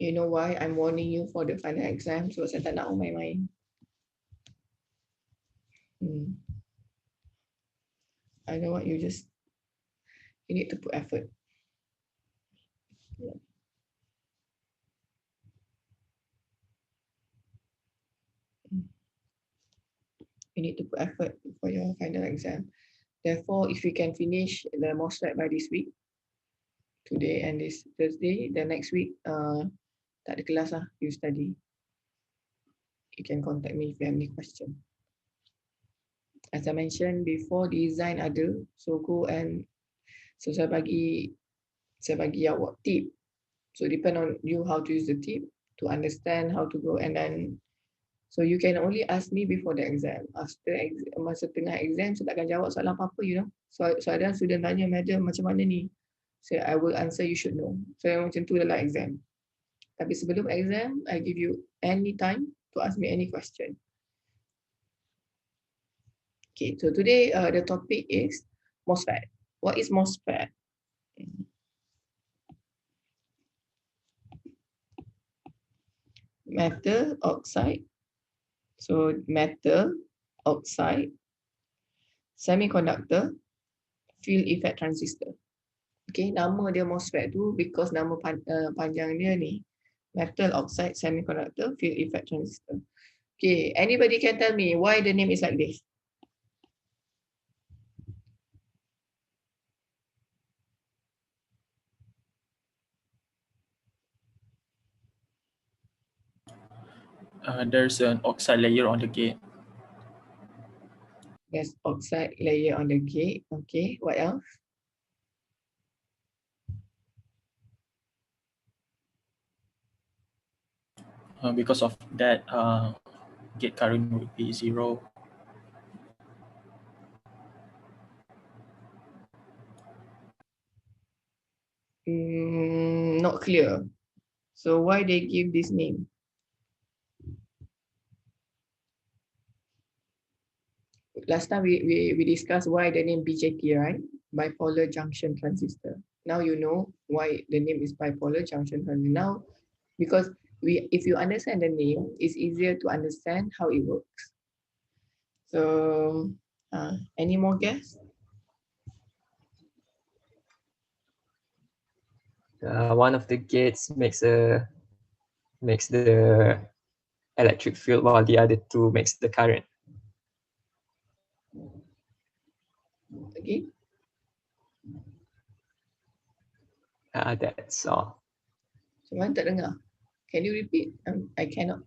You know why I'm warning you for the final exam? So saya tak nak main-main. I know what you need to put effort. You need to put effort for your final exam. Therefore, if you can finish the MOSFET by this week, today and this Thursday, the next week, tak ada kelas lah, you study. You can contact me if you have any question. As I mentioned before, design ada, so go and saya bagi awak tip. So depend on you how to use the tip to understand how to go, and then so you can only ask me before the exam. After masa tengah exam, saya takkan jawab soalan apa-apa, you know. So ada student tanya, madam macam mana ni? So I will answer, you should know. So macam tu dalam exam. Tapi sebelum exam, I give you any time to ask me any question. Okay, so today the topic is MOSFET. What is MOSFET? Metal oxide. So metal oxide, semiconductor, field effect transistor. Okay, nama dia MOSFET tu because nama panjang dia ni, metal oxide semiconductor field effect transistor. Okay, anybody can tell me why the name is like this? There's an oxide layer on the gate. There's oxide layer on the gate. Okay, what else? Because of that, gate current would be 0. Not clear. So why they give this name? Last time we discussed why the name BJT, right? Bipolar junction transistor. Now you know why the name is bipolar junction transistor. Now, because if you understand the name, it's easier to understand how it works. So, any more guess? One of the gates makes the electric field, while the other two makes the current. Okay. That's all. Someone tak dengar. Can you repeat? I cannot.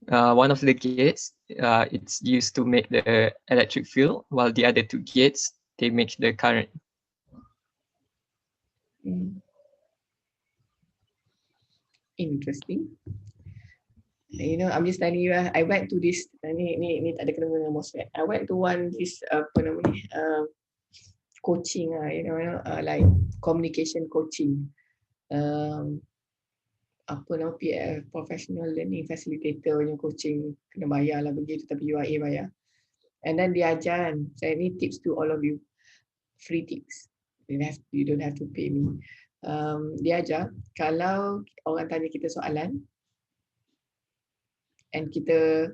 One of the gates, it's used to make the electric field, while the other two gates, they make the current. Interesting. You know, I'm just telling you, I went to this, ni tak ada kena dengan MOSFET. I went to this coaching, you know, like communication coaching. Apa nama PF, Professional Learning Facilitator punya coaching, kena bayar lah begitu, tapi UIA bayar. And then dia ajar kan, saya ni tips to all of you, free tips. You don't have to pay me. Dia ajar, kalau orang tanya kita soalan, and kita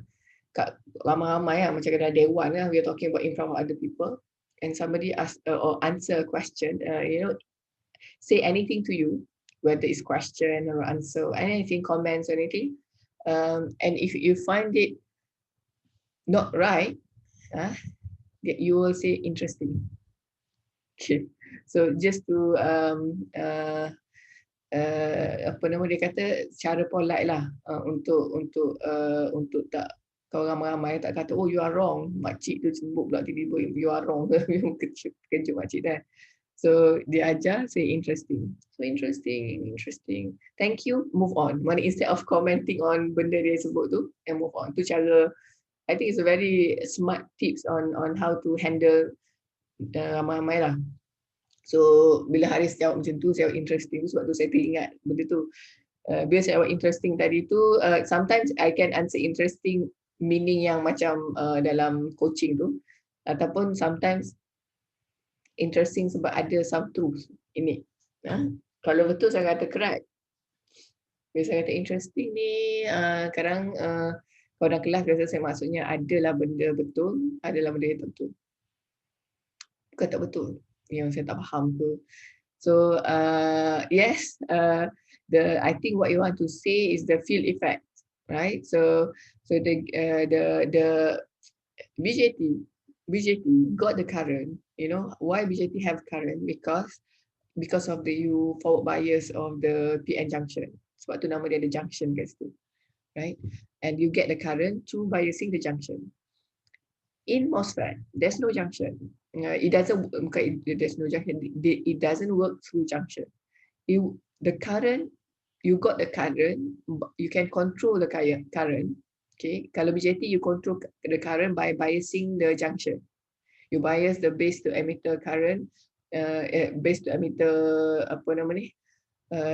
kat ramai-ramai lah, macam kena dewan lah, we are talking about in front of other people, and somebody ask or answer a question, you know, say anything to you, whether it's question or answer, anything, comments or anything, and if you find it not right, you will say interesting. Okay, so just to apa nama dia kata, cara polite lah, untuk tak kau ramai-ramai tak kata, oh you are wrong, makcik tu sebut pula tiba-tiba you are wrong. Kejut makcik dah. So dia ajar say interesting. So interesting. Thank you, move on. Mana instead of commenting on benda dia sebut tu, and move on. Tu cara, I think it's a very smart tips on how to handle ramai-ramai lah. So bila Haris jawab macam tu, saya interesting, sebab tu saya teringat benda tu. Bila saya jawab interesting tadi tu, sometimes I can answer interesting meaning yang macam dalam coaching tu, ataupun sometimes interesting sebab ada some truth in it. Kalau betul saya kata correct. Bila saya kata interesting ni, kadang kalau dalam kelas biasa saya maksudnya adalah benda betul, adalah benda yang tak betul. Bukan tak betul, yang saya tak faham ke. So yes, I think what you want to say is the field effect, right? So the BJT got the current. You know why BJT have current? Because of the U forward bias of the PN junction. Sebab tu nama dia ada junction kat situ, right? And you get the current through biasing the junction. In MOSFET, there's no junction. It doesn't. There's no junction. It doesn't work through junction. The current, you got the current. You can control the current. Okay. Kalau BJT, you control the current by biasing the junction. You bias the base to emitter current, base to emitter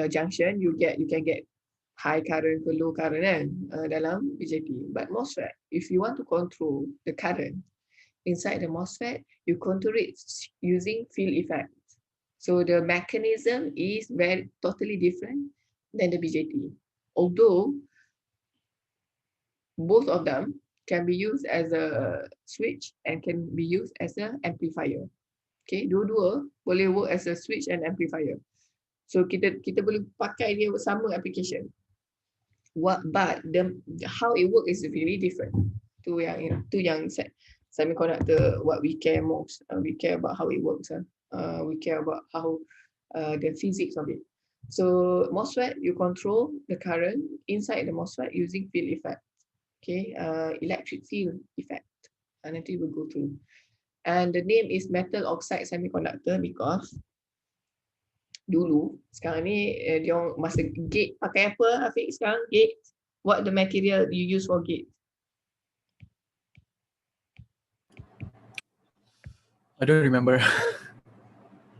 junction. You can get high current ke low current kan dalam BJT. But MOSFET, if you want to control the current inside the MOSFET, you control it using field effect. So the mechanism is totally different than the BJT. Although both of them can be used as a switch and can be used as an amplifier. Okay, dua-dua boleh work as a switch and amplifier. So kita boleh pakai dia sama application. But how it works is really different. Tu yang semiconductor, what we care most. We care about how it works. We care about how the physics of it. So MOSFET, you control the current inside the MOSFET using field effect. Okay, electric field effect. Nanti we'll go through. And the name is metal oxide semiconductor because dulu, sekarang ni dia masa gate pakai apa Afiq sekarang? Gate, what the material you use for gate? I don't remember.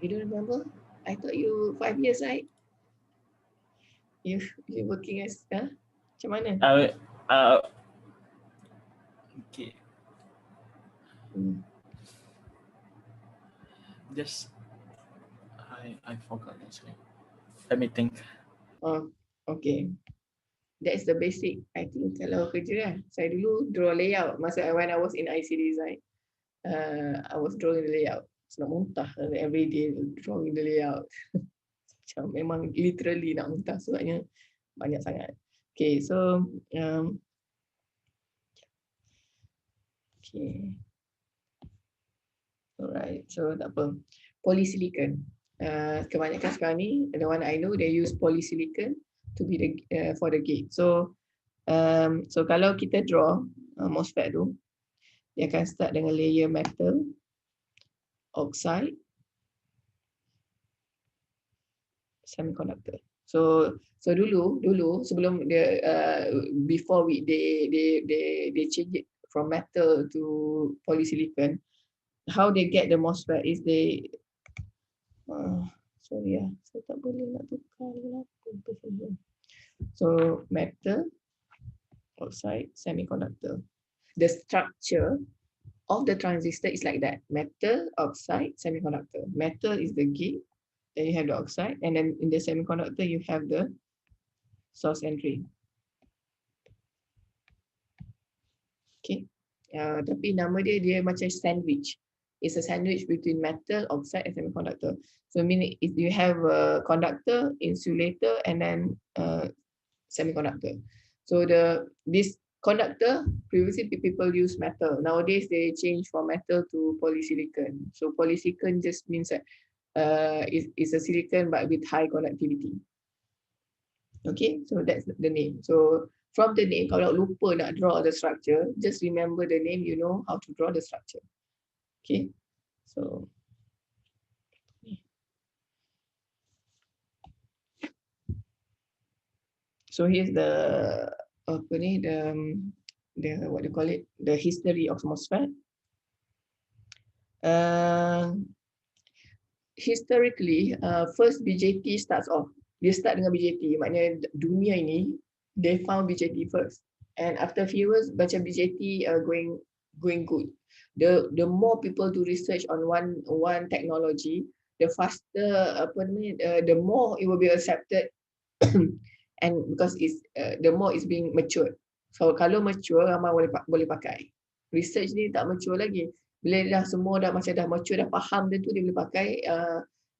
You don't remember? I thought you 5 years, right? You working as macam mana? Okay. Just I forgot actually. Let me think. Oh, okay. That's the basic. I think kalau kerja saya dulu draw layout masa when I was in IC design. I was drawing the layout. Nak muntah every day drawing the layout. Macam memang literally nak muntah sebabnya banyak sangat. Okay, so okay. Alright, so tak apa. Polysilicon. Kebanyakan sekarang ni, the one I know, they use polysilicon to be for the gate. So kalau kita draw MOSFET tu, dia akan start dengan layer metal, oxide, semiconductor. So dulu sebelum dia before they change it from metal to polysilicon, how they get the MOSFET is sorry saya tak boleh nak tukar. So metal, oxide, semiconductor. The structure of the transistor is like that: metal, oxide, semiconductor. Metal is the gate, then you have the oxide, and then in the semiconductor you have the source and drain. Okay, tapi nama dia macam sandwich. It's a sandwich between metal, oxide, and semiconductor. So meaning if you have a conductor, insulator, and then semiconductor. So this conductor, previously people use metal. Nowadays they change from metal to polysilicon. So polysilicon just means that it's a silicon but with high conductivity. Okay, so that's the name. So from the name, kalau lupa nak draw the structure, just remember the name, you know how to draw the structure. Okay, so here's the what do you call it? The history of MOSFET. Historically, first BJT starts off. Dia start dengan BJT, maknanya dunia ini they found BJT first, and after a few years macam BJT going good. The more people do research on one technology, the faster the more it will be accepted and because it's the more it's being matured. So kalau mature, ramai boleh pakai. Research ni tak mature lagi. Bila dah semua dah macam dah mature, dah faham dia tu, dia boleh pakai,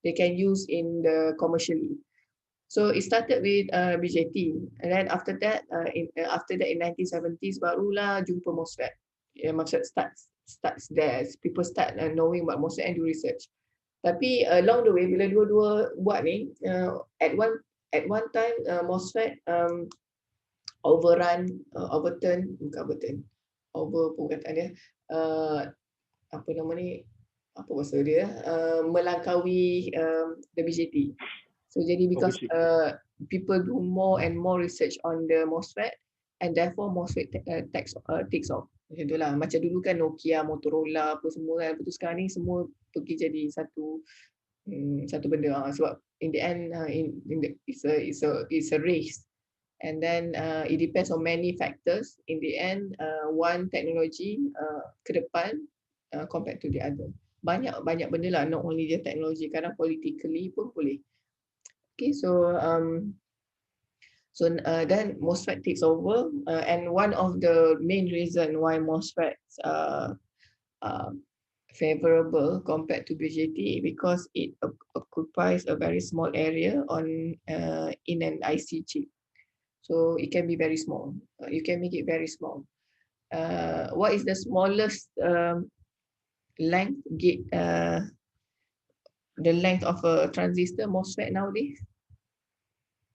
they can use in the commercially. So it started with BJT, and then after that in 1970s barulah jumpa MOSFET. MOSFET starts there. People start knowing about MOSFET and do research. Tapi along the way bila dua-dua buat ni, at one time MOSFET overrun, apa nama ni, apa bahasa dia, melangkaui the BJT. So jadi because people do more and more research on the MOSFET, and therefore MOSFET takes off. Macam itulah. Macam dulu kan Nokia, Motorola apa semua kan. Betul sekarang ni semua pergi jadi satu benda. Sebab in the end it's a race. And then it depends on many factors. In the end, one technology ke depan compared to the other. Banyak benda lah, not only the technology, kadang politically pun boleh. Okay, so then MOSFET takes over, and one of the main reason why MOSFETs are favorable compared to BJT because it occupies a very small area in an IC chip. So it can be very small. You can make it very small. What is the smallest length the length of a transistor MOSFET nowadays?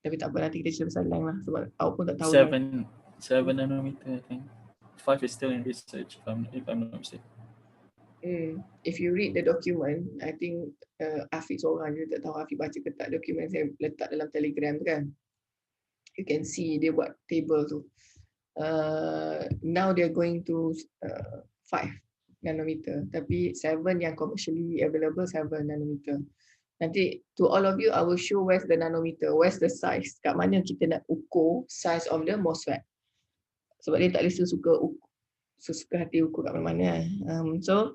Tapi tak apa, nanti kita cerita pasal length lah sebab awak pun tak tahu. 7 nanometer, I think. 5 is still in research, if I'm not mistaken. If you read the document, I think Afiq seorang je, tak tahu Afiq baca ke tak dokumen saya letak dalam Telegram tu kan. You can see dia buat table tu. Now they're going to 5 nanometer, tapi 7 yang commercially available 7 nanometer. Nanti to all of you, I will show where's the nanometer, where's the size, kat mana kita nak ukur size of the MOSFET. Sebab dia tak boleh sesuka hati ukur kat mana-mana. So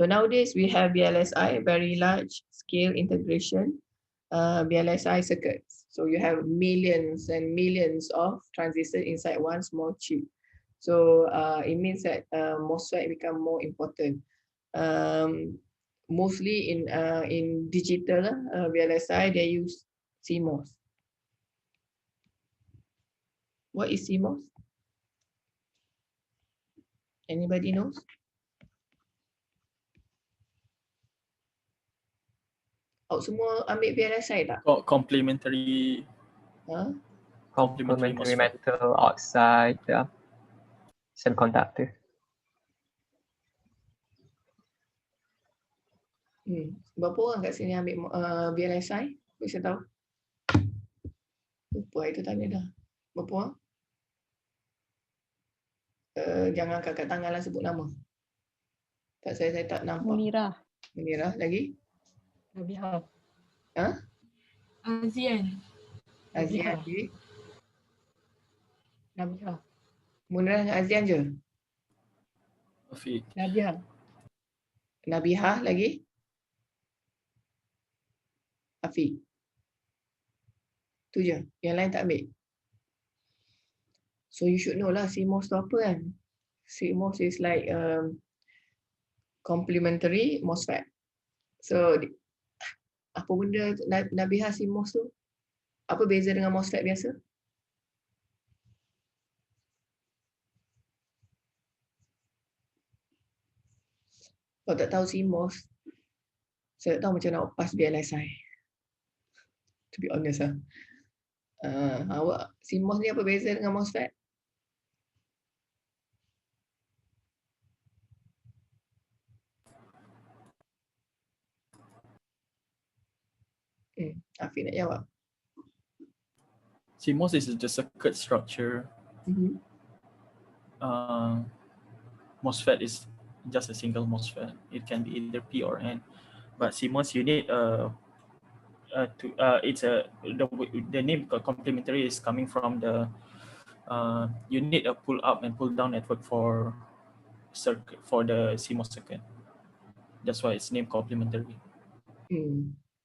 nowadays we have VLSI, very large scale integration, VLSI circuits. So you have millions and millions of transistors inside one small chip. So it means that MOSFET become more important. Mostly in digital VLSI, they use CMOS. What is CMOS? Anybody knows? Awak semua ambil VLSI tak? Complementary. Complementary metal oxide, semiconductor. Berapa orang kat sini ambil VLSI? Bisa tahu? Lupa itu tanya dah. Berapa orang? Jangan angkat tangan lah, sebut nama. Tak, saya tak nampak. Munirah lagi? Nabihah. Azian lagi? Nabihah. Munirah dengan Azian je? Afiq. Nabihah lagi? Afiq. Tu je. Yang lain tak ambil. So you should know lah CMOS tu apa kan. CMOS is like complementary MOSFET. So apa benda Nabihah CMOS tu? Apa beza dengan MOSFET biasa? Kalau tak tahu CMOS, saya tak tahu macam nak pas VLSI. To be honest lah. Awak CMOS ni apa beza dengan MOSFET? Afiq nak jawab. CMOS is the circuit structure. MOSFET is just a single MOSFET. It can be either P or N. But CMOS you need the name complementary is coming from the you need a pull up and pull down network for the CMOS circuit. That's why it's named complementary.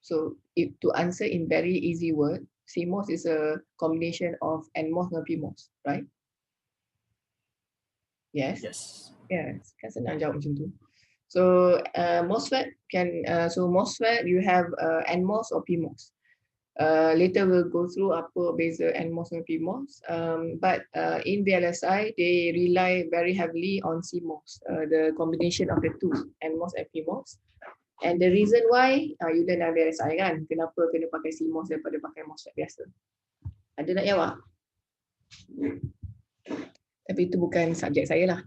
So if to answer in very easy word, CMOS is a combination of NMOS dan PMOS, right? Yes. Yes. Yes, kan senang jawab macam tu. So MOSFET MOSFET you have NMOS or PMOS. Later we'll go through apa beza NMOS dan PMOS. But in VLSI they rely very heavily on CMOS, the combination of the two, NMOS and PMOS. And the reason why you learn dalam VLSI kan, kenapa kena pakai CMOS daripada pakai MOSFET biasa? Ada nak jawab? Tapi itu bukan subjek saya lah.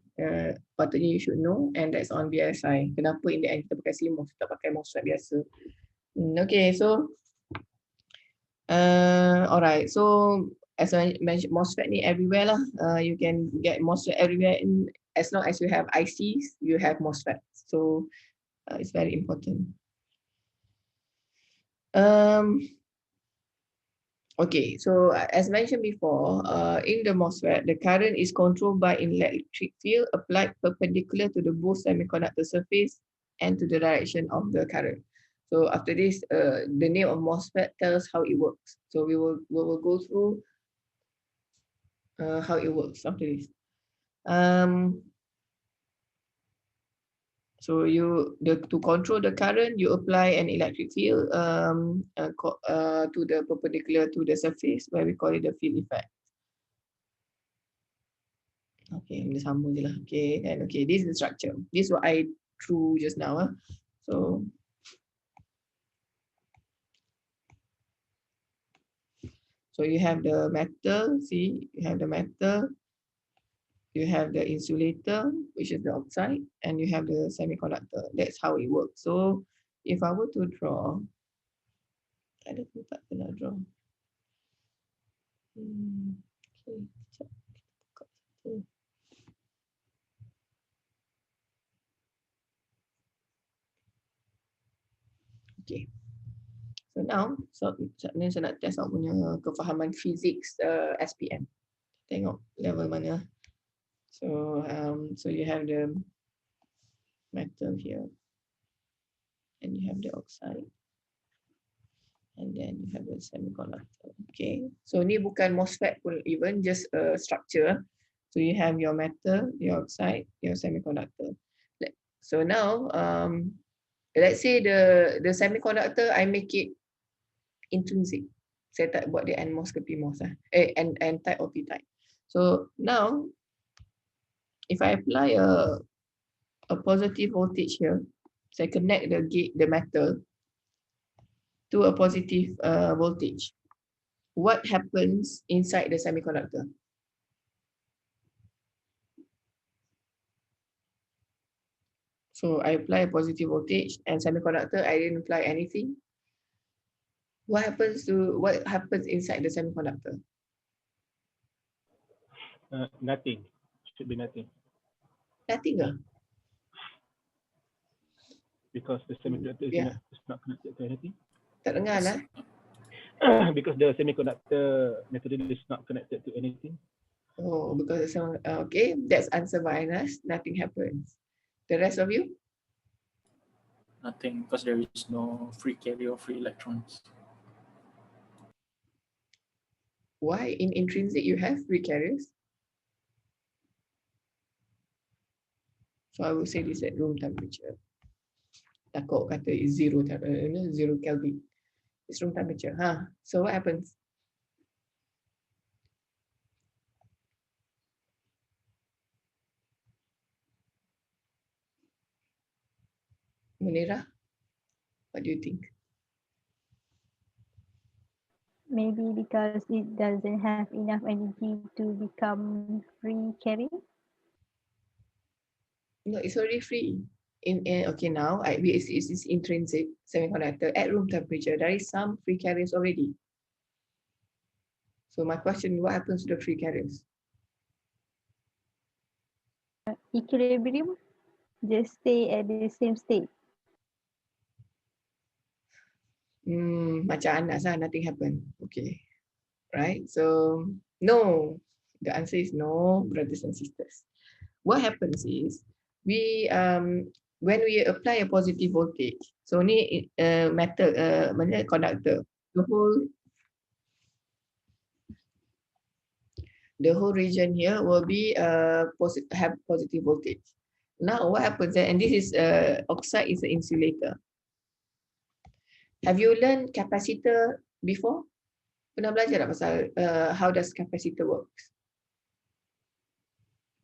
Patutnya you should know, and that's on VLSI. Kenapa in the end kita pakai CMOS, kita pakai MOSFET biasa? Okay, so alright. So as I mentioned, MOSFET ni everywhere lah. You can get MOSFET everywhere. As long as you have ICs, you have MOSFET. So it's very important. Okay, so as mentioned before, in the MOSFET, the current is controlled by an electric field applied perpendicular to the both semiconductor surface and to the direction of the current. So after this, the name of MOSFET tells how it works. So we will go through how it works after this. So to control the current, you apply an electric field to the perpendicular to the surface, where we call it the field effect. Okay, I'm just sambung je lah. Okay, and okay, this is the structure. This is what I drew just now. So you have the metal. See, you have the metal. You have the insulator, which is the oxide, and you have the semiconductor. That's how it works. So if I were to draw, ada tempat nak draw. Okay, okay. So now, ni saya nak test awak punya kefahaman physics SPM. Tengok level mana. So you have the metal here, and you have the oxide, and then you have the semiconductor. Okay, so ni bukan MOSFET pun, even just a structure. So you have your metal, your oxide, your semiconductor. So now, let's say the semiconductor I make it intrinsic. Saya tak buat dia NMOS ke PMOS lah. N type or P type. So now, if I apply a positive voltage here, so I connect the metal to a positive voltage. What happens inside the semiconductor? So I apply a positive voltage, and semiconductor, I didn't apply anything. What happens inside the semiconductor? Nothing. Should be nothing. Nothing. Because the semiconductor is not connected to anything. Tak dengar lah. Because the semiconductor material is not connected to anything. Oh, because okay, that's answer by Anas. Nothing happens. The rest of you? Nothing, because there is no free carrier or free electrons. Why in intrinsic you have free carriers? So I will say this at room temperature. Takut kata is zero Kelvin. It's room temperature. So what happens? Munira, what do you think? Maybe because it doesn't have enough energy to become free carrier. No, it's already free. Okay, now it's intrinsic semiconductor at room temperature. There is some free carriers already. So my question, what happens to the free carriers? Equilibrium, just stay at the same state. Macam Anas lah, nothing happen. Okay, right? So no, the answer is no, brothers and sisters. What happens is we when we apply a positive voltage, so ni metal mana conductor, the whole region here will be have positive voltage. Now what happens, and this is oxide is an insulator. Have you learned capacitor before? Pernah belajar tak pasal how does capacitor works?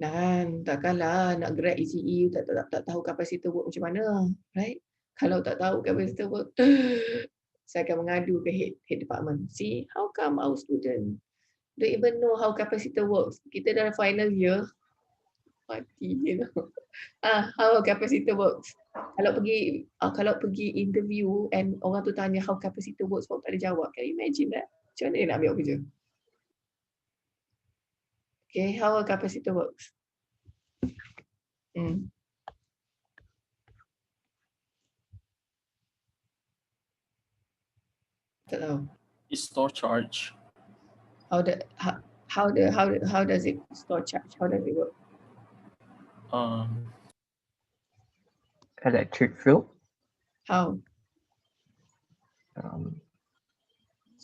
Takkanlah nak grad ECE tak tahu capacitor work macam mana, right? Kalau tak tahu capacitor work, saya akan mengadu ke head department. See, how come our student don't even know how capacitor works? Kita dalam final year, mati, you know. How capacitor works. Kalau pergi interview and orang tu tanya how capacitor works, kau tak ada jawab. Can you imagine that? Macam mana dia nak ambil kerja? Okay, how a capacitor works. Tak tahu. It store charge. How does it store charge? How does it work? Electric field. How? Um,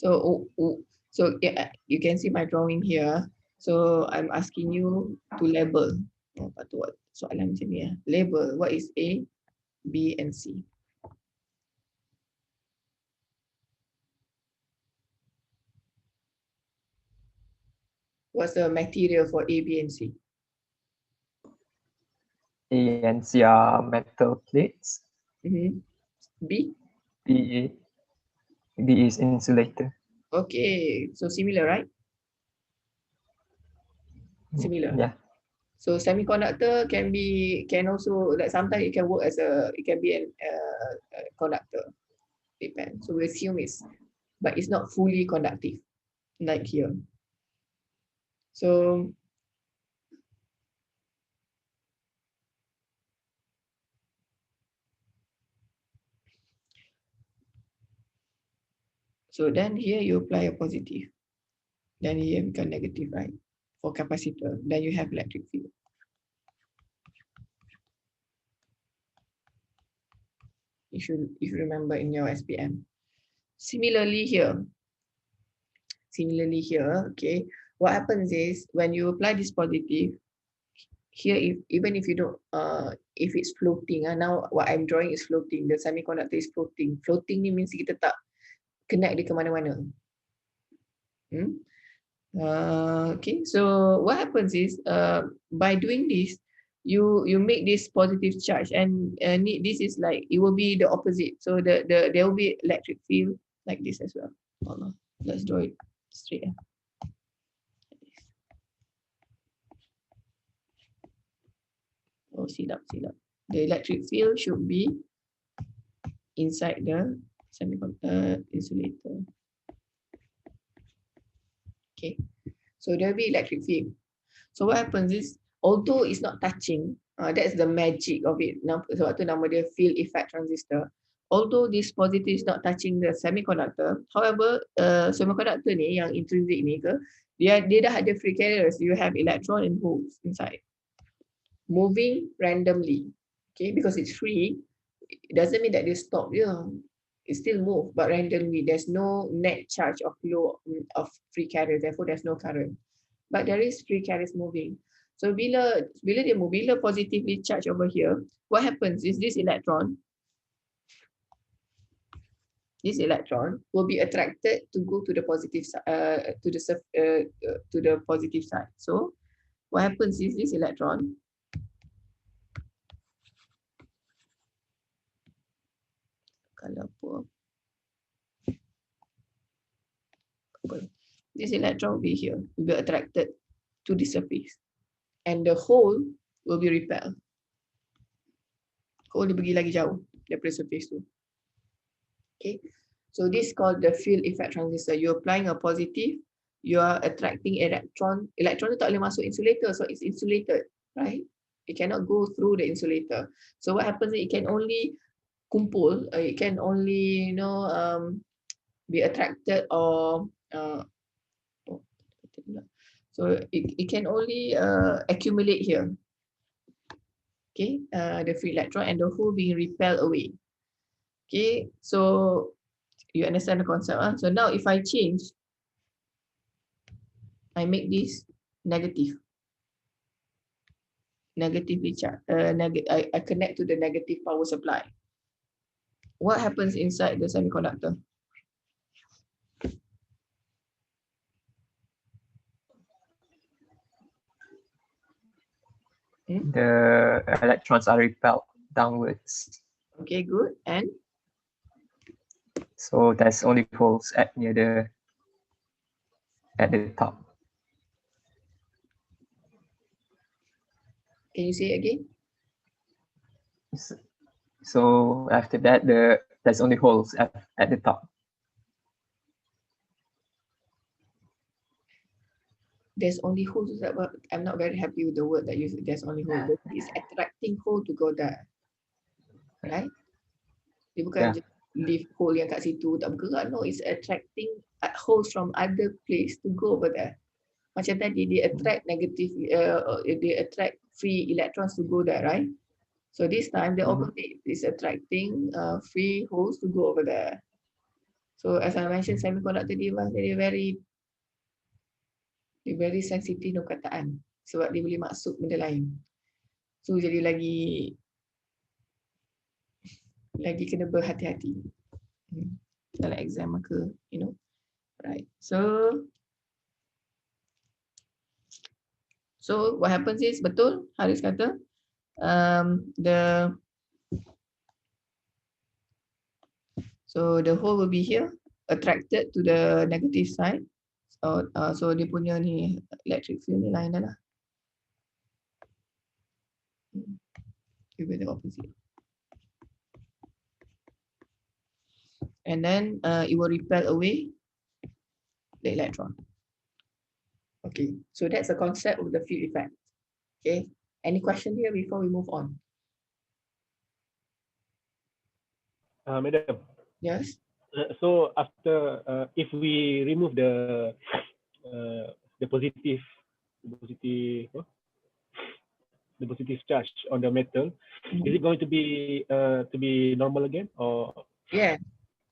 So yeah, you can see my drawing here. So I'm asking you to label. Patut buat soalan macam ni. Label. What is A, B, and C? What's the material for A, B, and C? A and C are metal plates. B? B is insulator. Okay, so similar, right? Similar. Yeah. So semiconductor can also, like sometimes it can work as it can be a conductor. Depends. So we assume but it's not fully conductive, like here. So then here you apply a positive. Then here become negative, right? For capacitor. Then you have electric field. If you remember in your SPM. Similarly here, okay, what happens is when you apply this positive, here even if you don't, if it's floating, now what I'm drawing is floating, the semiconductor is floating. Floating ni means kita tak connect dia ke mana-mana. Okay, so what happens is by doing this, you make this positive charge, and this is like, it will be the opposite. So there will be electric field like this as well. Allah, let's draw it straight. Oh, silap. The electric field should be inside the semiconductor insulator. Okay, so there will be electric field. So what happens is, although it's not touching, that's the magic of it. Sebab tu nama dia field effect transistor. Although this positive is not touching the semiconductor, however, semiconductor ni yang intrinsic ni ke, dia dah ada free carriers. You have electron and holes inside, moving randomly. Okay, because it's free, it doesn't mean that they stop. It still move, but randomly. There's no net charge of flow of free carrier. Therefore, there's no current. But there is free carriers moving. So bila dia move, bila positively charged over here, what happens is this electron will be attracted to go to the positive side, to the positive side. So what happens is this electron this electron will be here, will be attracted to the surface, and the hole will be repelled. Hole dia pergi lagi jauh daripada surface tu. Okay, so this is called the field effect transistor. You're applying a positive, you are attracting electron. Electron tu tak boleh masuk insulator, so it's insulated, right? It cannot go through the insulator. So what happens is it can only kumpul, it can only be attracted or so it can only accumulate here. Okay, the free electron and the hole being repelled away. Okay, so you understand the concept. So now if I change, I make this negatively charged. I connect to the negative power supply. What happens inside the semiconductor? The electrons are repelled downwards. Okay, good. And So there's only holes at the top. can you say it again? So after that, there's only holes at the top. There's only holes. I'm not very happy with the word that you said. There's only holes. It's attracting hole to go there, right? Dia bukan just leave hole yang kat situ tak bergerak. No, it's attracting holes from other place to go over there. Macam tadi dia attract negative, dia attract free electrons to go there, right? So this time the opposite is attracting free holes to go over there. So as I mentioned, semiconductor device dia very sensitif dengan perkataan sebab dia boleh maksud benda lain. So jadi lagi kena berhati-hati dalam exam ke, right? So what happens is, betul Haris kata, the hole will be here, attracted to the negative side. So dia punya ni electric field ni lain dah lah. It will be the opposite. And then it will repel away the electron. Okay, so that's the concept of the field effect. Okay, any question here before we move on? Madam. Yes. So after if we remove the positive charge on the metal, is it going to be normal again, or? Yeah,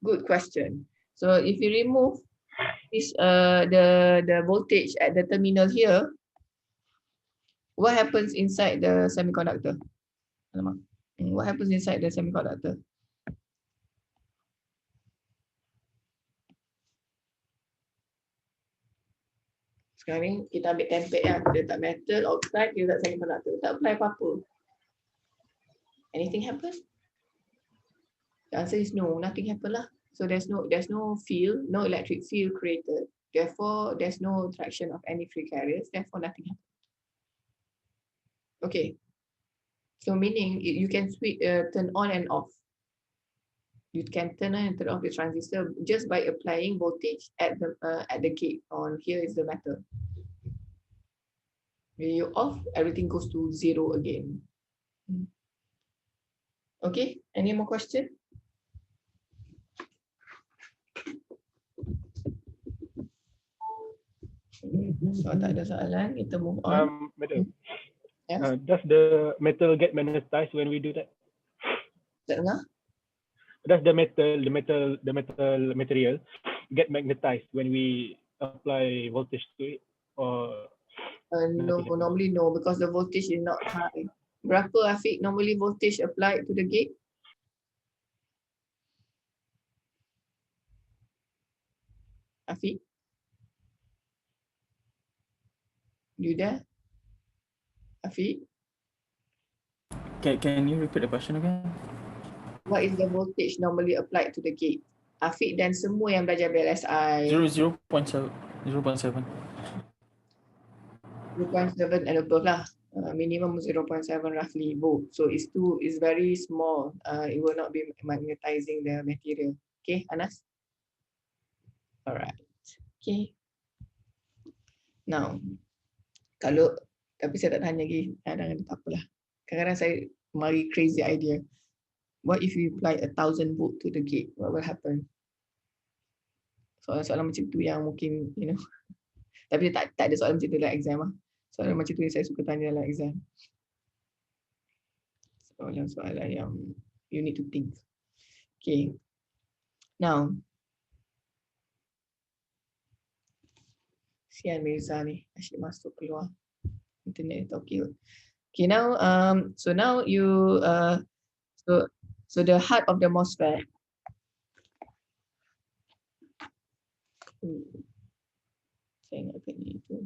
good question. So if you remove this the voltage at the terminal here, what happens inside the semiconductor? What happens inside the semiconductor? Sekarang ni kita ambil template lah. Kita letak metal, oxide, kita letak semiconductor. Tak apply apa-apa. Anything happen? The answer is no, nothing happen lah. So there's no field, no electric field created. Therefore, there's no attraction of any free carriers. Therefore, nothing happens. Okay. So meaning you can switch, turn on and off. You can turn on and turn off the transistor just by applying voltage at the gate. On here is the metal. When you off, everything goes to 0 again. Okay. Any more question? So tak ada soalan, kita move on. Madam, Yes. Does the metal get magnetized when we do that? Tak dengar? Does the material get magnetized when we apply voltage to it, or? No, normally no, because the voltage is not high. Berapa Afiq normally voltage applied to the gate? Afiq? You there? Afiq? Can you repeat the question again? What is the voltage normally applied to the gate? Afiq dan semua yang belajar BLSI. 0.7. 0.7 and above lah. Minimum 0.7 roughly volt. So it's very small. It will not be magnetizing the material. Okay, Anas? Alright. Okay. Now, tapi saya tak tanya lagi. Kadang-kadang tak apalah. Kadang-kadang saya mari crazy idea. What if you apply 1,000 volt to the gate? What will happen? Soalan-soalan macam tu yang mungkin, tapi tak ada soalan macam tu dalam exam lah. Soalan macam tu yang saya suka tanya dalam exam. soalan-soalan yang you need to think. Okay. Now, sian Mirza ni, asyik masuk keluar. Internet is okay. Okay, now so now you so the heart of the MOSFET. Saya ingatkan itu.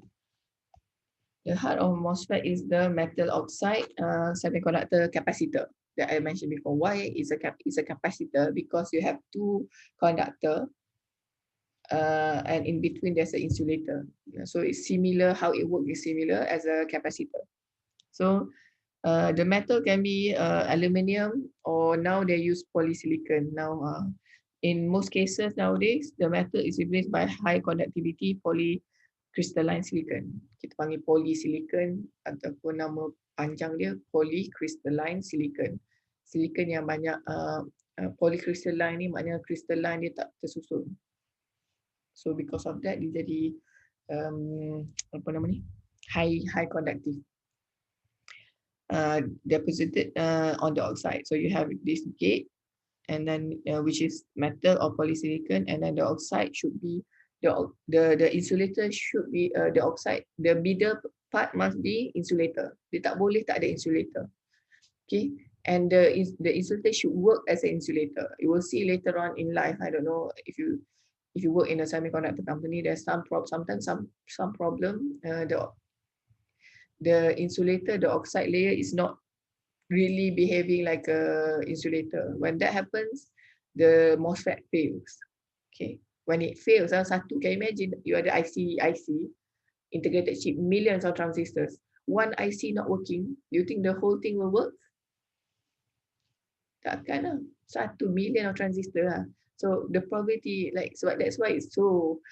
The heart of MOSFET is the metal oxide semiconductor capacitor that I mentioned before. Why is a capacitor? Because you have two conductor and in between there's an insulator. So it's similar, how it works is similar as a capacitor. So the metal can be aluminium, or now they use polysilicon. Now in most cases nowadays, the metal is replaced by high conductivity polycrystalline silicon. Kita panggil polysilicon ataupun nama panjang dia polycrystalline silicon. Silicon yang banyak polycrystalline ni maknanya crystalline dia tak tersusun. So because of that dia jadi apa nama ni? High conductive. Deposited on the oxide. So you have this gate, and then which is metal or polysilicon, and then the oxide should be the insulator should be the oxide. The middle part must be insulator. Dia tak boleh tak ada insulator. Okay, and the insulator should work as an insulator. You will see later on in life. I don't know if you work in a semiconductor company. There's sometimes some problem. The insulator, the oxide layer is not really behaving like a insulator. When that happens, the MOSFET fails. Okay, when it fails, satu, can you imagine you ada IC, integrated chip, millions of transistors. One IC not working, do you think the whole thing will work? Takkan lah. 1 million of transistor lah. So the probability, like, so that's why it's so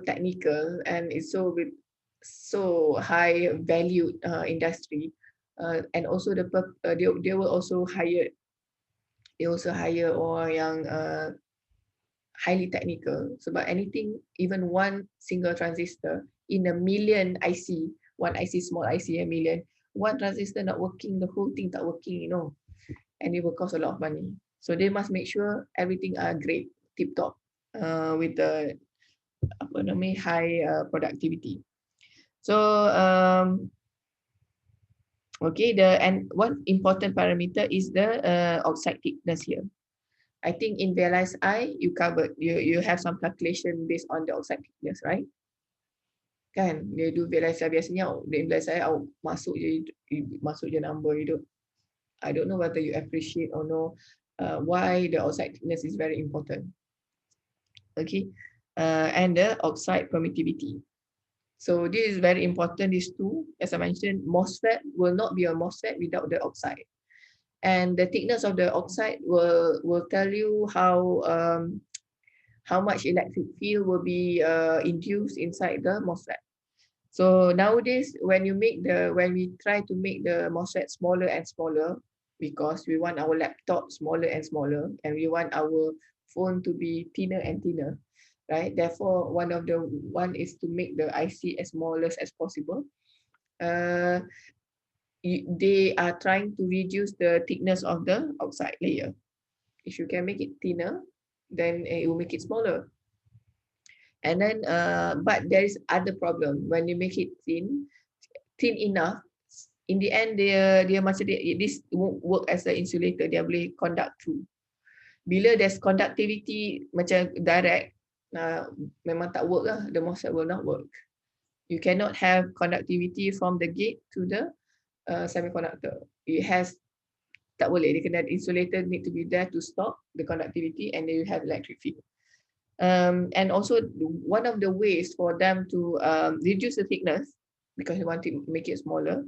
technical, and it's so high valued industry, and also they will also hire orang yang highly technical, sebab anything, even one single transistor in a million IC, one IC, small IC, a million, one transistor not working, the whole thing not working, and it will cost a lot of money. So they must make sure everything are great, tip top, with the high productivity. So okay, and one important parameter is the oxide thickness here. I think in VLSI you covered, you have some calculation based on the oxide thickness, right? Kan dia do VLSI biasanya di VLSI masuk je number hidup. I don't know whether you appreciate or know why the oxide thickness is very important. Okay, and the oxide permittivity. So this is very important, these two. As I mentioned, MOSFET will not be a MOSFET without the oxide. And the thickness of the oxide will tell you how much electric field will be induced inside the MOSFET. So nowadays, when we try to make the MOSFET smaller and smaller, because we want our laptop smaller and smaller, and we want our phone to be thinner and thinner, right? Therefore, one is to make the IC as smallest as possible. They are trying to reduce the thickness of the oxide layer. If you can make it thinner, then it will make it smaller. And then, but there is other problem. When you make it thin enough, in the end, this won't work as an insulator. Dia boleh conduct through. Bila there's conductivity macam direct, memang tak work lah. The MOSFET will not work. You cannot have conductivity from the gate to the semiconductor. It has, tak boleh. Dia kena insulator need to be there to stop the conductivity, and then you have electric field. And also one of the ways for them to reduce the thickness, because you want to make it smaller,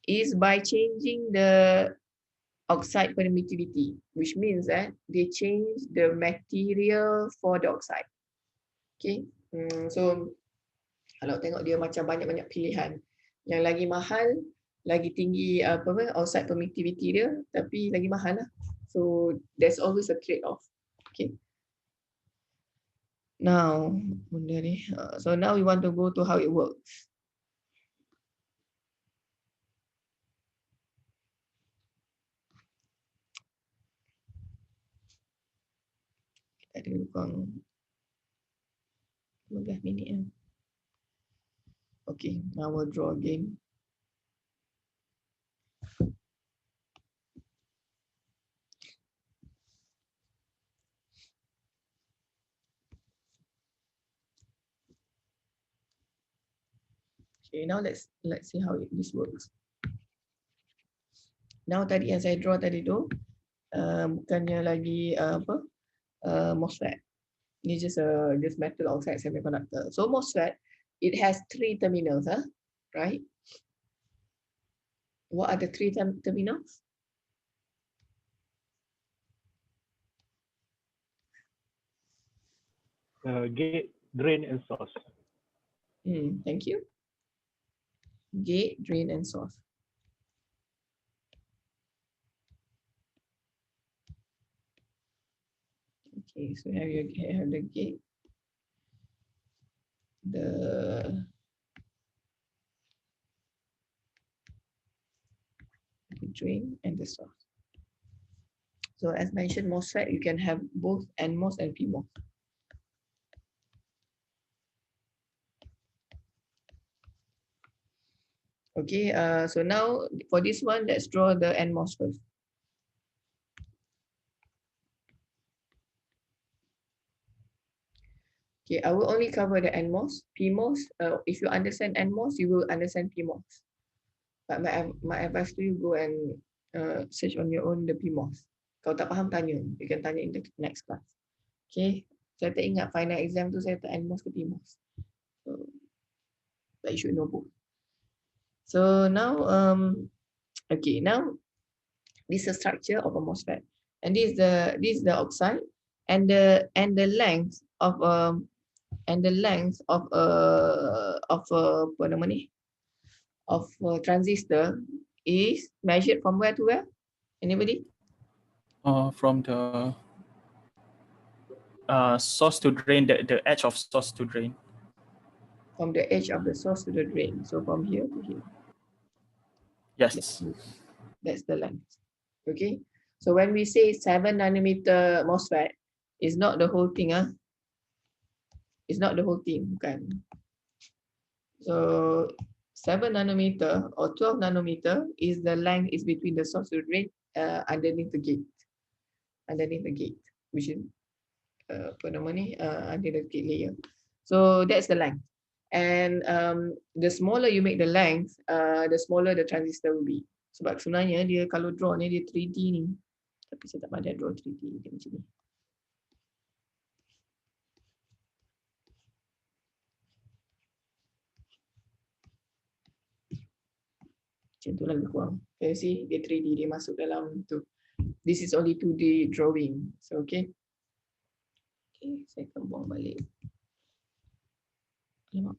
is by changing the oxide permittivity, which means that they change the material for the oxide. Okay, so kalau tengok dia macam banyak-banyak pilihan, yang lagi mahal, lagi tinggi oxide permittivity dia, tapi lagi mahal lah. So there's always a trade-off. Okay. Now, so now we want to go to how it works. Ada kurang 15 minit ya. Okay, now we'll draw again. Okay, now let's see how this works. Now tadi yang saya draw tadi tu bukannya lagi MOSFET. Ini just metal oxide semiconductor. So MOSFET, it has 3 terminals, right? What are the 3 terminals? Gate, drain, and source. Thank you. Gate, drain, and source. Okay, so here you have the gate, the drain, and the source. So as mentioned, MOSFET, you can have both NMOS and PMOS. Okay, so now for this one, let's draw the NMOS first. Okay, I will only cover the NMOS. PMOS, if you understand NMOS, you will understand PMOS. But my advice to you, go and search on your own the PMOS. Kalau tak faham, tanya. You can tanya in the next class. Okay, saya tak ingat final exam tu saya tak NMOS ke PMOS. So, but you should know both. So now, okay, now this is the structure of a MOSFET, and this is the oxide, and the length of a transistor is measured from where to where? Anybody? From the source to drain, the edge of source to drain. From the edge of the source to the drain. So from here to here. Yes. That's the length. Okay. So when we say 7 nanometer MOSFET, it's not the whole thing, It's not the whole thing, bukan. So 7 nanometer or 12 nanometer is the length is between the source to the drain underneath the gate. Underneath the gate, which is under the gate layer. So that's the length. And the smaller you make the length, the smaller the transistor will be. Sebab sebenarnya dia kalau draw ni dia 3D ni. Tapi saya tak pandai draw 3D dia macam ni. Macam tu lagi kurang. Can you see? Dia 3D, dia masuk dalam tu. This is only 2D drawing. So okay. Okay, saya akan buang balik. Alamak.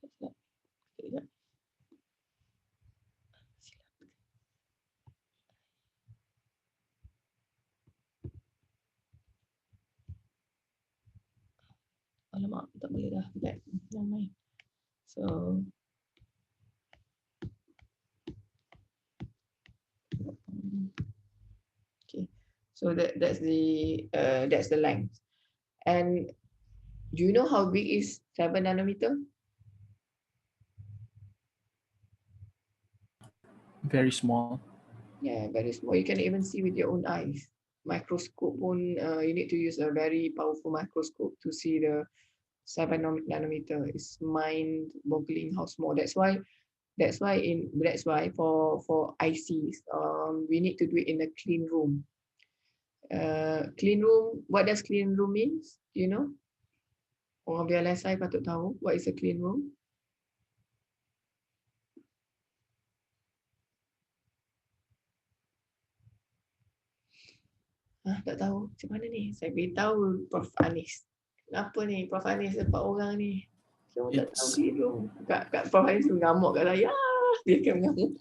Silap. Sekejap. Alamak, tak boleh dah. Jangan main. So okay, so that's the length. And do you know how big is 7 nanometer? Very small. Yeah, very small. You can even see with your own eyes. Microscope pun, you need to use a very powerful microscope to see the 7 nanometer. It's mind-boggling how small. That's why for ICs, we need to do it in a clean room. Clean room, what does clean room means? Do you know? Orang biar saya patut tahu what is a clean room. Tak tahu. Macam mana ni? Saya beritahu Prof. Anis. Kenapa ni Prof. Anis dapat orang ni? Saya tak tahu clean room. Kak Prof. Anis mengamuk kat saya. Dia akan mengamuk.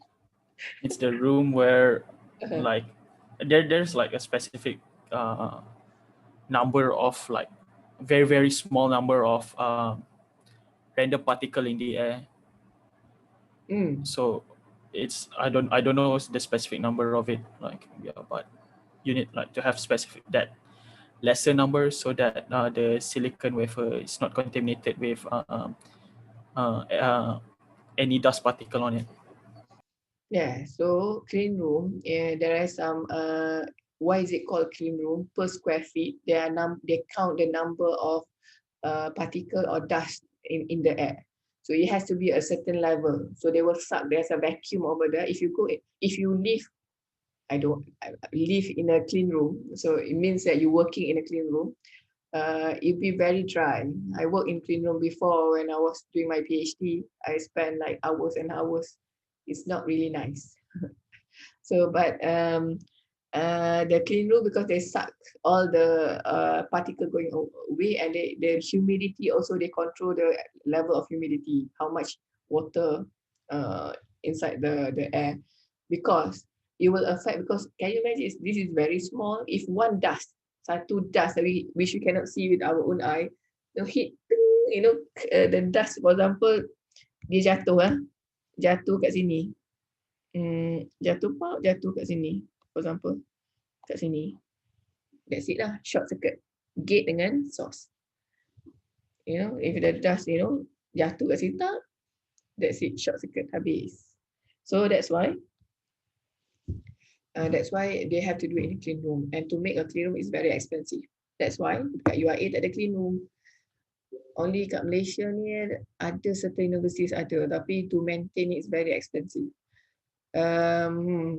It's the room where like there's like a specific number of like very, very small number of random particle in the air. So it's I don't know the specific number of it, like, yeah, but you need like to have specific that lesser number so that the silicon wafer is not contaminated with uh, uh, any dust particle on it. Yeah, so clean room, there are some, why is it called clean room? Per square feet, they count the number of particle or dust in the air. So it has to be a certain level. So they will suck, there's a vacuum over there. If you live, I live in a clean room, so it means that you're working in a clean room. It'll be very dry. I worked in clean room before when I was doing my PhD. I spent like hours and hours. It's not really nice. So, but the clean room, because they suck all the particle going away, and the humidity also, they control the level of humidity, how much water inside the air, because it will affect, because can you imagine, this is very small. If one dust, satu dust which we cannot see with our own eye, hit, the dust, for example, dia jatuh kat sini, jatuh kat sini, for example, kat sini, that's it lah, short circuit, gate dengan source. If the dust, jatuh kat situ, that's it, short circuit, habis. So that's why they have to do it in a clean room, and to make a clean room is very expensive. That's why kat UIA tak ada clean room. Only kat Malaysia ni ada certain universities ada, tapi to maintain it is very expensive.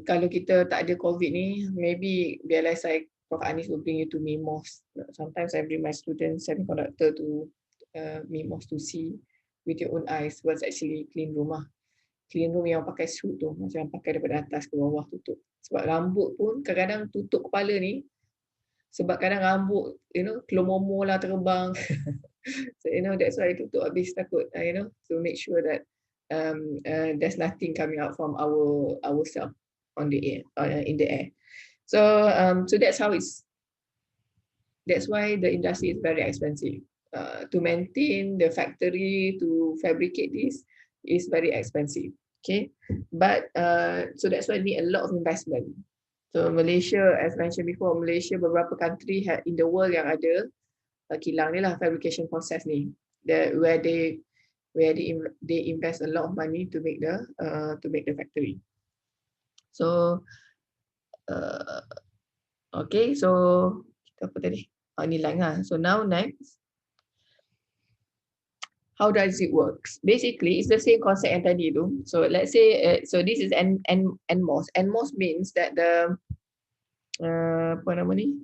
Kalau kita tak ada COVID ni, maybe biarlah Prof Anis will bring you to MOS. Sometimes I bring my students, semiconductor, to MOS to see with your own eyes what's actually clean room lah. Clean room yang pakai suit tu, macam pakai daripada atas ke bawah tutup. Sebab rambut pun kadang-kadang tutup kepala ni, sebab kadang rambut, kelomomo lah terbang. So, that's why I tutup habis, takut, to make sure that there's nothing coming out from ourselves on the air, in the air. So that's why the industry is very expensive. To maintain the factory, to fabricate this is very expensive. Okay, but so that's why we need a lot of investment. So Malaysia, as mentioned before, Malaysia beberapa country in the world yang ada kilang ni lah, fabrication process ni, where they invest a lot of money to make the factory. So okay, so kita apa tadi? Ni line lah. So now next, how does it work? Basically, it's the same concept yang tadi tu. So let's say, so this is NMOS. NMOS means that the apa nama ni?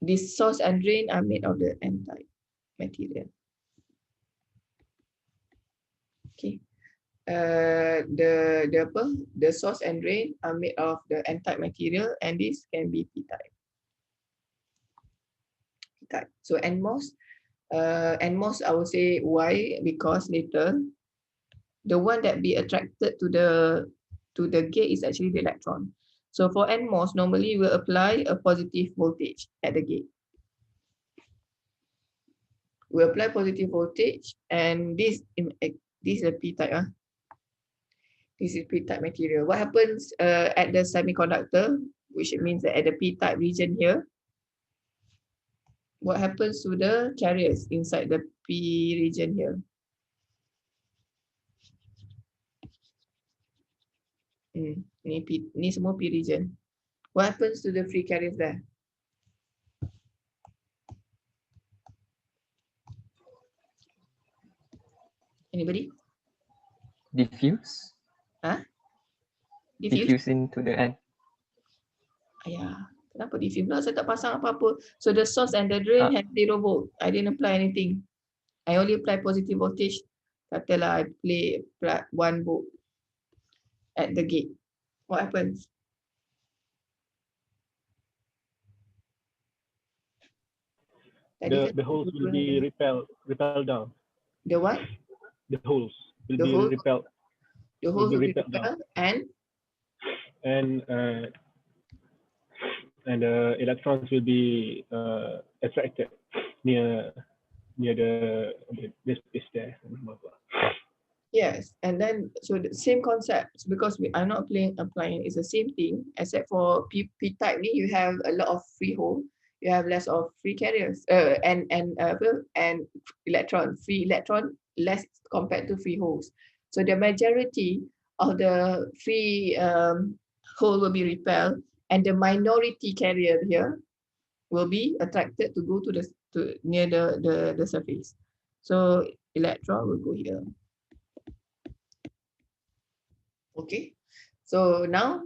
This source and drain are made of the N-type material. Okay. The source and drain are made of the N-type material, and this can be P-type. So NMOS, I would say why, because later the one that be attracted to the gate is actually the electron. So for NMOS, normally we'll apply a positive voltage at the gate. We apply positive voltage, and this is a P-type. This is P-type material. What happens at the semiconductor, which means that at the P-type region here, what happens to the carriers inside the P region here? Ni semua P region. What happens to the free carriers there? Anybody? Diffuse. Diffuse? Diffuse into the end. Yeah. Kenapa diffuse? No, saya tak pasang apa-apa. So the source and the drain has 0 volt. I didn't apply anything. I only apply positive voltage. Katalah I play 1 volt at the gate. What happens? The holes will be repelled down. The what? The holes will The be holes- repelled. The Will holes be will be repelled down. repelled, and the electrons will be attracted near the space there. Yes, and then so the same concept because we are not applying it's the same thing except for P type ni you have a lot of free hole, you have less of free carriers and free electron less compared to free holes. So the majority of the free hole will be repelled and the minority carrier here will be attracted to go to near the surface. So electron will go here. Okay, so now,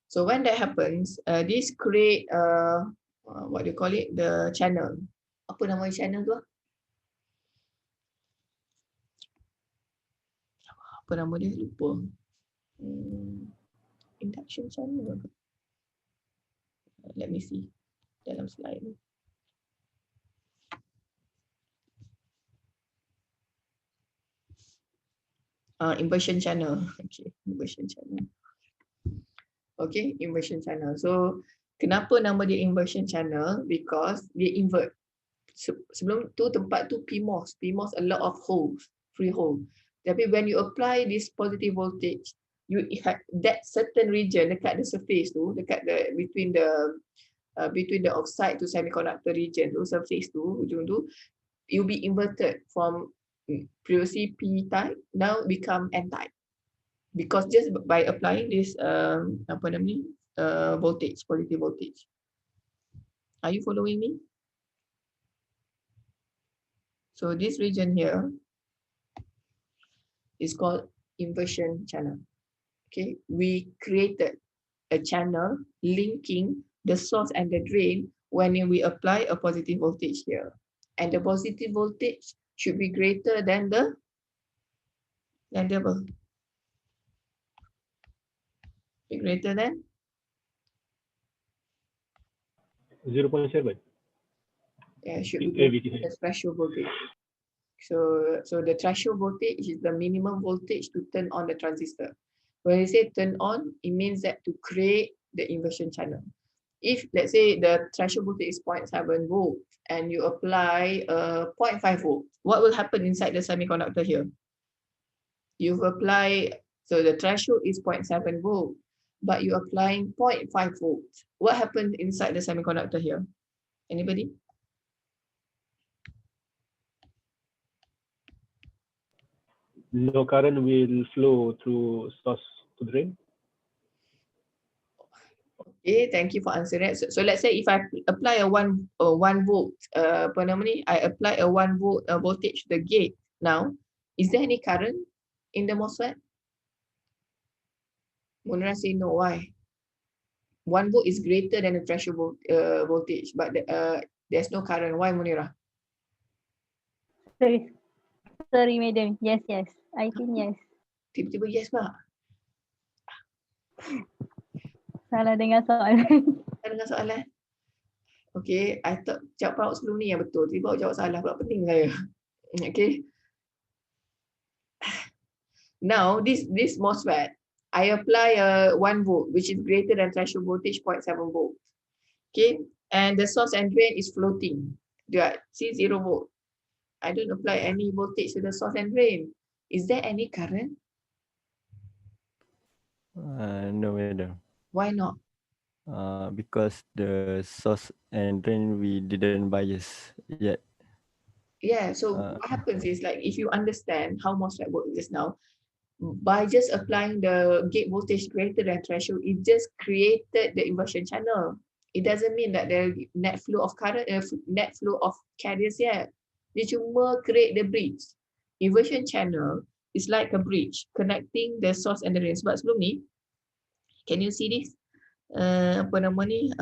so when that happens, this create what do you call it? The channel. Apa nama channel tu? Apa nama dia? Lupa. Induction channel. Let me see dalam slide ni. Inversion channel. Okay, inversion channel. Okay, inversion channel. So kenapa nama dia inversion channel? Because dia invert. Sebelum tu tempat tu PMOS. PMOS a lot of holes, free hole. Tapi when you apply this positive voltage, you have that certain region dekat the surface tu, dekat the between the oxide to semiconductor region tu, surface tu, ujung tu, you'll be inverted from previously P type now become N type. Because just by applying this apa nama ni voltage, positive voltage. Are you following me? So this region here is called inversion channel. Okay, we created a channel linking the source and the drain when we apply a positive voltage here. And the positive voltage should be greater than the be greater than 0.7. yeah, should be the threshold voltage. So the threshold voltage is the minimum voltage to turn on the transistor. When you say turn on, it means that to create the inversion channel. If let's say the threshold voltage is 0.7 volt and you apply 0.5 volt, what will happen inside the semiconductor here? You've applied, so the threshold is 0.7 volt, but you're applying 0.5 volts. What happens inside the semiconductor here? Anybody? No current will flow through source to drain. Okay, thank you for answering that. So let's say if I apply a 1 volt, apa nama ni? I apply a 1 volt voltage to the gate now, is there any current in the MOSFET? Munira say no, why? 1 volt is greater than the threshold voltage, but there's no current. Why, Munira? Sorry, madam. Yes. I think yes. Tiba-tiba yes, Pak. Salah dengar soalan. Saya dengar soalan. Okay, I thought jawab awak sebelum ni yang betul. Tiba awak jawab salah pula, pening saya. Okay. Now, this MOSFET, I apply a 1 volt, which is greater than threshold voltage 0.7 volt. Okay, and the source and drain is floating. Right? See 0 volt. I don't apply any voltage to the source and drain. Is there any current? No, madam. Why not? Because the source and drain we didn't bias yet. Yeah, so what happens is like if you understand how MOSFET works just now, by just applying the gate voltage greater than threshold, it just created the inversion channel. It doesn't mean that the net flow of current, net flow of carriers here. Dia cuma create the bridge. Inversion channel is like a bridge connecting the source and the drain. Sebab sebelum ni, can you see this? Apa nama ni?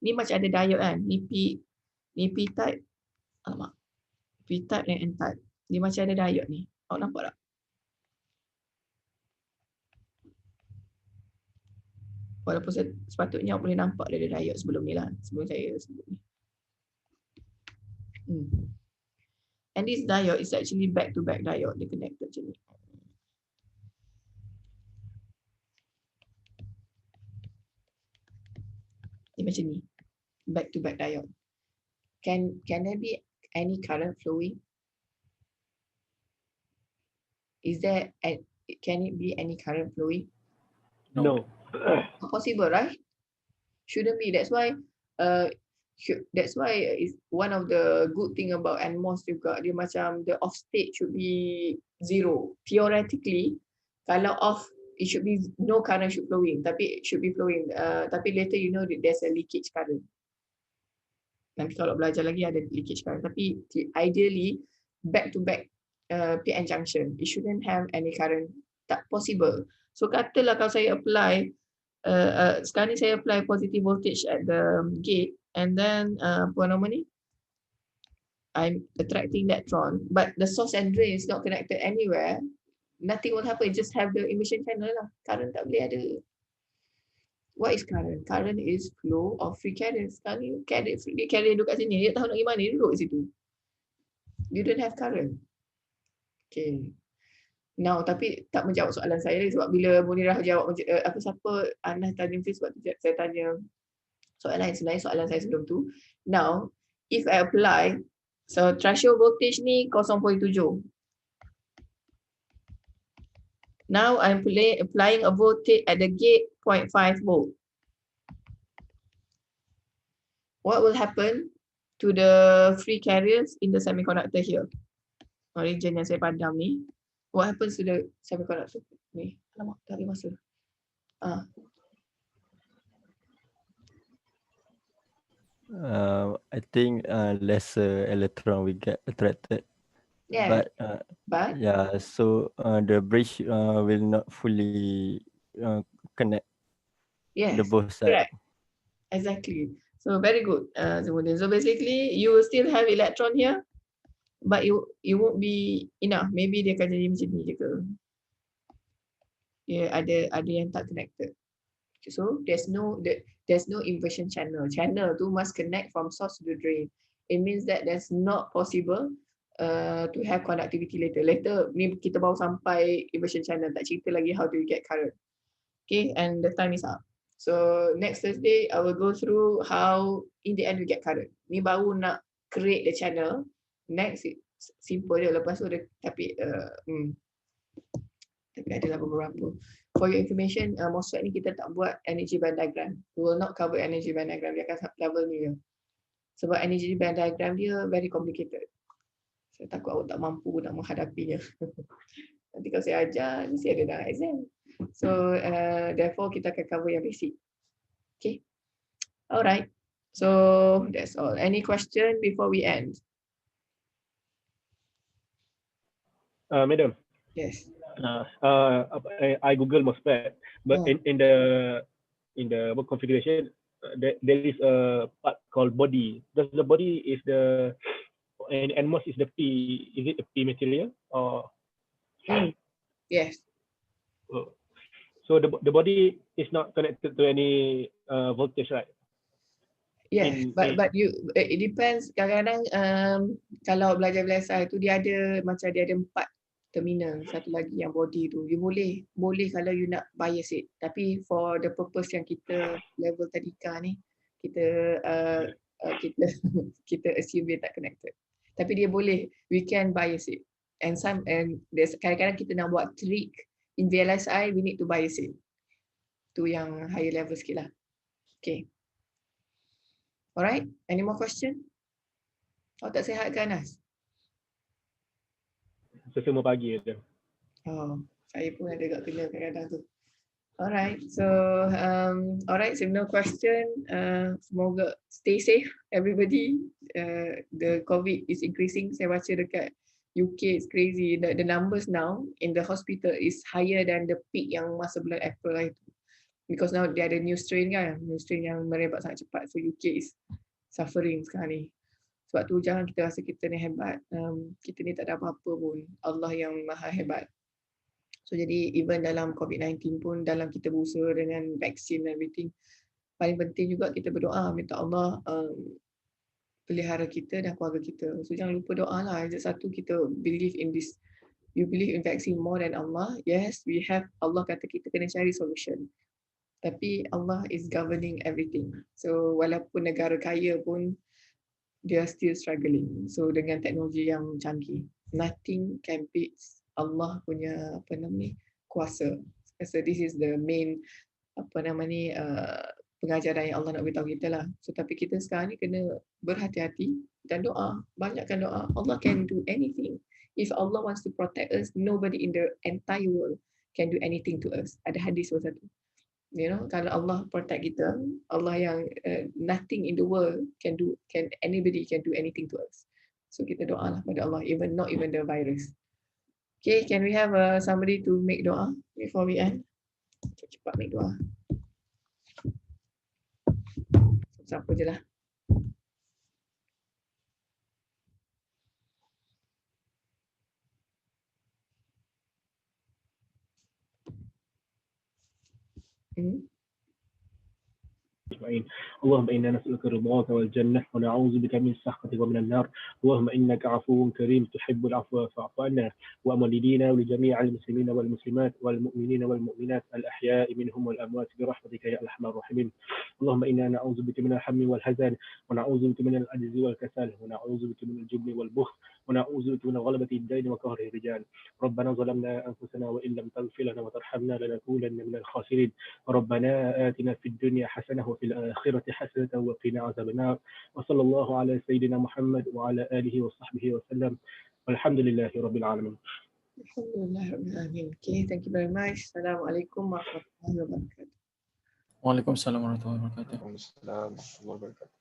Ni macam ada diode kan? Ni P type. Alamak. P type dan N type. Dia macam ada diode ni. Awak nampak tak? Walaupun sepatutnya awak boleh nampak dia ada diode sebelum ni lah. Sebelum saya sebut ni. And this diode is actually back-to-back diode. Dia connected macam ni. Dia macam ni. Back-to-back diode. Can there be any current flowing? Is there, can it be any current flowing? No. Not possible, right? Shouldn't be. That's why it's one of the good thing about NMOS juga, dia macam the off state should be zero. Theoretically, kalau off, it should be no current should flowing, tapi it should be flowing. Tapi later you know that there's a leakage current. Nanti kalau belajar lagi ada leakage current. Tapi ideally back to back PN junction, it shouldn't have any current. Tak possible. So katalah kalau saya apply sekarang ni saya apply positive voltage at the gate, and then apa nama ni, I'm attracting electron, but the source and drain is not connected anywhere, nothing will happen. Just have the emission channel lah. Current tak boleh ada. What is current? Current is flow of free carrier. Sekarang ni free carrier duduk kat sini, dia tahu nak pergi mana, dia duduk kat situ. You don't have current. Okay. Now, tapi tak menjawab soalan saya lagi, sebab bila Munirah jawab siapa Anas tanya mesti, sebab saya tanya soalan saya sebelum tu. Now, if I apply, so threshold voltage ni 0.7. Now I'm applying a voltage at the gate 0.5 volt. What will happen to the free carriers in the semiconductor here? Region yang saya padam ni. What happens to the semiconductor? Ni, alamak, tak ada masa. I think lesser electron will get attracted. Yeah. But yeah, so the bridge will not fully connect Yes, the both sides. correct. Exactly. So very good. So basically, you will still have electron here, but it won't be enough. Maybe dia akan jadi macam ni je ke. Yeah, ada yang tak connected. So there's no inversion channel. Channel tu must connect from source to the drain. It means that that's not possible to have conductivity later. Later ni kita baru sampai inversion channel, tak cerita lagi how do you get current. Okay, and the time is up. So next Thursday I will go through how in the end we get current. Ni baru nak create the channel. Next simple je, lepas tu ada tapi adalah beberapa. For your information, MOSFET ni kita tak buat energy band diagram. We will not cover energy band diagram. Dia akan level ni je. Sebab energy band diagram dia very complicated. Saya takut awak tak mampu nak menghadapinya. Nanti kalau saya ajar, mesti ada dalam exam. So therefore kita akan cover yang basic. Okay. Alright. So that's all. Any question before we end? Madam. Yes. I Google MOSFET, but in the configuration there is a part called body. Does the body is the and MOS is the P? Is it a P material or? Yes. So the body is not connected to any voltage, right? Yes, but it depends. Kadang-kadang kalau belajar VLSI tu dia ada 4 terminal, satu lagi yang body tu. You boleh kalau you nak bias it. Tapi for the purpose yang kita level tadika ni, kita assume dia tak connected. Tapi dia boleh, we can bias it. And there's kadang-kadang kita nak buat trick in VLSI, we need to bias it. Tu yang higher level sikit lah. Okay. Alright, any more question? Tak sihat ke Anas? Semua pagi je. Oh, saya pun ada agak kena kadang-kadang tu. Alright, so so no question. Semoga stay safe everybody. The COVID is increasing. Saya baca dekat UK, it's crazy. The numbers now in the hospital is higher than the peak yang masa bulan April itu. Because now dia ada new strain kan, new strain yang merebak sangat cepat. So UK is suffering sekarang ni. Sebab tu jangan kita rasa kita ni hebat. Kita ni tak ada apa-apa pun. Allah yang maha hebat. So jadi even dalam COVID-19 pun, dalam kita berusaha dengan vaksin dan everything, paling penting juga kita berdoa, minta Allah pelihara kita dan keluarga kita. So jangan lupa doa lah. Satu, kita believe in this. You believe in vaccine more than Allah. Yes, we have. Allah kata kita kena cari solution. Tapi Allah is governing everything. So walaupun negara kaya pun, they are still struggling. So dengan teknologi yang canggih, nothing can beat Allah punya kuasa. So this is the main pengajaran yang Allah nak beritahu kita lah. So tapi kita sekarang ni kena berhati-hati dan doa, banyakkan doa. Allah can do anything. If Allah wants to protect us, nobody in the entire world can do anything to us. Ada hadis pun satu. Kalau Allah protect kita, Allah yang nothing in the world anybody can do anything to us. So kita doa lah pada Allah, not even the virus. Okay, can we have somebody to make doa before we end? Cepat make doa. Siapa je lah. اللهم إنا نسألك رضاك والجنة ونعوذ بك من سخطك ومن النار. اللهم إنك عفو كريم تحب العفو فاعف عنا وأموالدينا ولجميع المسلمين والمسلمات والمؤمنين والمؤمنات الأحياء منهم والأموات برحمتك يا أرحم الراحمين. اللهم إنا نعوذ بك من الهم والحزن ونعوذ بك من العجز والكسل ونعوذ بك من الجبن والبخل ونعوذ بك من غلبة الدين وقهر الرجال. ربنا ظلمنا أنفسنا وإن لم تغفر لنا وترحمنا لنكونن من الخاسرين. ربنا آتنا في الدنيا حسنة وفي الآخرة حسنة وقنا عذاب النار. وصلى الله على سيدنا محمد وعلى آله وصحبه وسلم والحمد لله رب العالمين. Alhamdulillah Rabbil Alamin. Okay, thank you very much. Assalamualaikum warahmatullahi wabarakatuh. Waalaikumsalam warahmatullahi wabarakatuh. Waalaikumsalam warahmatullahi wabarakatuh.